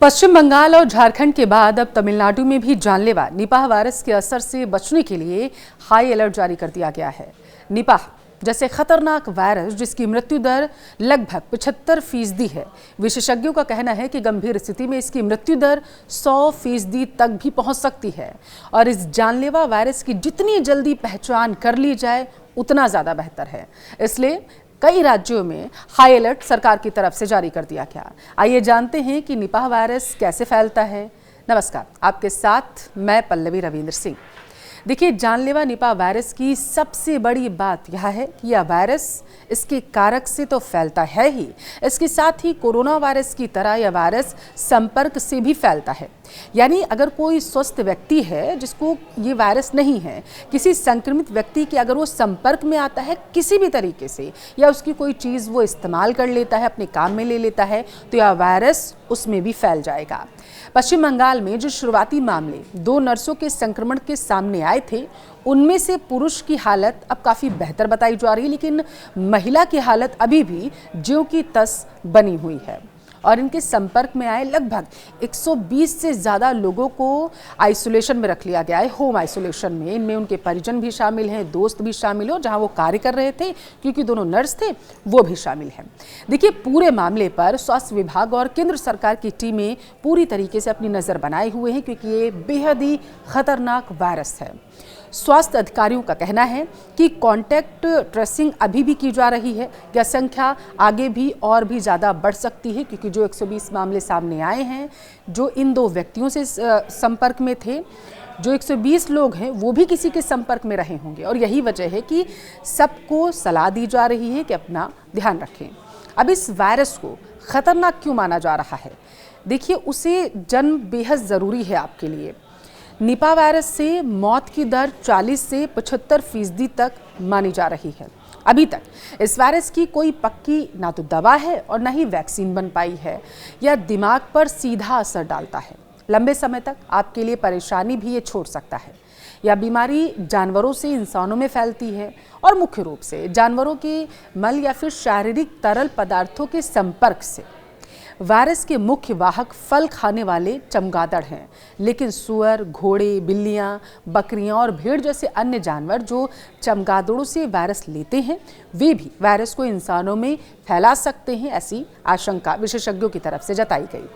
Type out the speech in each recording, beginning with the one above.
पश्चिम बंगाल और झारखंड के बाद अब तमिलनाडु में भी जानलेवा निपाह वायरस के असर से बचने के लिए हाई अलर्ट जारी कर दिया गया है। निपाह जैसे खतरनाक वायरस जिसकी मृत्यु दर लगभग 75% है। विशेषज्ञों का कहना है कि गंभीर स्थिति में इसकी मृत्यु दर 100% तक भी पहुंच सकती है और इस जानलेवा वायरस की जितनी जल्दी पहचान कर ली जाए उतना ज़्यादा बेहतर है। इसलिए कई राज्यों में हाई अलर्ट सरकार की तरफ से जारी कर दिया गया। आइए जानते हैं कि निपाह वायरस कैसे फैलता है। नमस्कार, आपके साथ मैं पल्लवी रविंद्र सिंह। देखिए, जानलेवा निपाह वायरस की सबसे बड़ी बात यह है कि यह वायरस इसके कारक से तो फैलता है ही, इसके साथ ही कोरोना वायरस की तरह यह वायरस संपर्क से भी फैलता है। यानी अगर कोई स्वस्थ व्यक्ति है जिसको ये वायरस नहीं है, किसी संक्रमित व्यक्ति के अगर वो संपर्क में आता है किसी भी तरीके से या उसकी कोई चीज़ वो इस्तेमाल कर लेता है, अपने काम में ले लेता है, तो यह वायरस उसमें भी फैल जाएगा। पश्चिम बंगाल में जो शुरुआती मामले 2 नर्सों के संक्रमण के सामने आए थे, उनमें से पुरुष की हालत अब काफ़ी बेहतर बताई जा रही है, लेकिन महिला की हालत अभी भी ज्यों की तस बनी हुई है और इनके संपर्क में आए लगभग 120 से ज़्यादा लोगों को आइसोलेशन में रख लिया गया है, होम आइसोलेशन में। इनमें उनके परिजन भी शामिल हैं, दोस्त भी शामिल हो, जहां वो कार्य कर रहे थे क्योंकि दोनों नर्स थे वो भी शामिल हैं। देखिए, पूरे मामले पर स्वास्थ्य विभाग और केंद्र सरकार की टीमें पूरी तरीके से अपनी नज़र बनाए हुए हैं क्योंकि ये बेहद ही खतरनाक वायरस है। स्वास्थ्य अधिकारियों का कहना है कि कॉन्टैक्ट ट्रेसिंग अभी भी की जा रही है। यह संख्या आगे भी और भी ज़्यादा बढ़ सकती है क्योंकि जो 120 मामले सामने आए हैं, जो इन 2 व्यक्तियों से संपर्क में थे, जो 120 लोग हैं वो भी किसी के संपर्क में रहे होंगे और यही वजह है कि सबको सलाह दी जा रही है कि अपना ध्यान रखें। अब इस वायरस को खतरनाक क्यों माना जा रहा है? देखिए, उसे जन्म बेहद ज़रूरी है आपके लिए। निपाह वायरस से मौत की दर 40 से 75% तक मानी जा रही है। अभी तक इस वायरस की कोई पक्की ना तो दवा है और ना ही वैक्सीन बन पाई है। यह दिमाग पर सीधा असर डालता है, लंबे समय तक आपके लिए परेशानी भी ये छोड़ सकता है। यह बीमारी जानवरों से इंसानों में फैलती है और मुख्य रूप से जानवरों के मल या फिर शारीरिक तरल पदार्थों के संपर्क से। वायरस के मुख्य वाहक फल खाने वाले चमगादड़ हैं, लेकिन सुअर, घोड़े, बिल्लियां, बकरियां और भेड़ जैसे अन्य जानवर जो चमगादड़ों से वायरस लेते हैं, वे भी वायरस को इंसानों में फैला सकते हैं, ऐसी आशंका विशेषज्ञों की तरफ से जताई गई।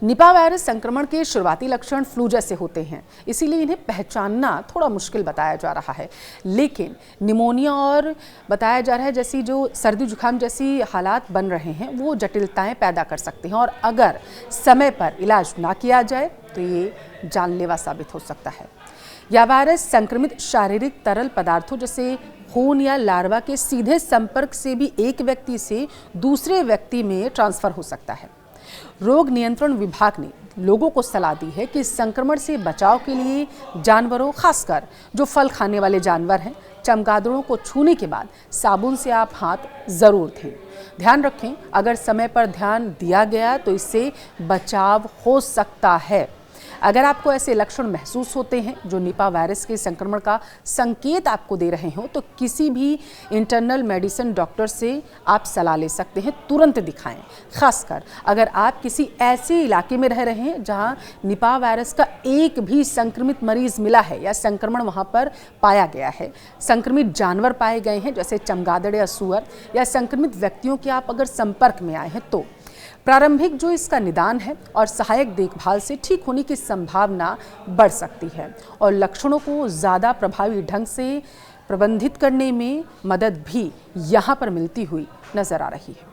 निपाह वायरस संक्रमण के शुरुआती लक्षण फ्लू जैसे होते हैं, इसीलिए इन्हें पहचानना थोड़ा मुश्किल बताया जा रहा है। लेकिन निमोनिया और बताया जा रहा है जैसी जो सर्दी जुकाम जैसी हालात बन रहे हैं वो जटिलताएं पैदा कर सकते हैं और अगर समय पर इलाज ना किया जाए तो ये जानलेवा साबित हो सकता है। यह वायरस संक्रमित शारीरिक तरल पदार्थों जैसे खून या लार्वा के सीधे संपर्क से भी एक व्यक्ति से दूसरे व्यक्ति में ट्रांसफर हो सकता है। रोग नियंत्रण विभाग ने लोगों को सलाह दी है कि संक्रमण से बचाव के लिए जानवरों, खासकर जो फल खाने वाले जानवर हैं, चमगादड़ों को छूने के बाद साबुन से आप हाथ जरूर धोएं। ध्यान रखें, अगर समय पर ध्यान दिया गया तो इससे बचाव हो सकता है। अगर आपको ऐसे लक्षण महसूस होते हैं जो निपाह वायरस के संक्रमण का संकेत आपको दे रहे हो, तो किसी भी इंटरनल मेडिसिन डॉक्टर से आप सलाह ले सकते हैं, तुरंत दिखाएं। खासकर अगर आप किसी ऐसे इलाके में रह रहे हैं जहां निपाह वायरस का एक भी संक्रमित मरीज मिला है या संक्रमण वहां पर पाया गया है, संक्रमित जानवर पाए गए हैं जैसे चमगादड़ या सुअर, या संक्रमित व्यक्तियों के आप अगर संपर्क में आए हैं, तो प्रारंभिक जो इसका निदान है और सहायक देखभाल से ठीक होने की संभावना बढ़ सकती है और लक्षणों को ज़्यादा प्रभावी ढंग से प्रबंधित करने में मदद भी यहाँ पर मिलती हुई नजर आ रही है।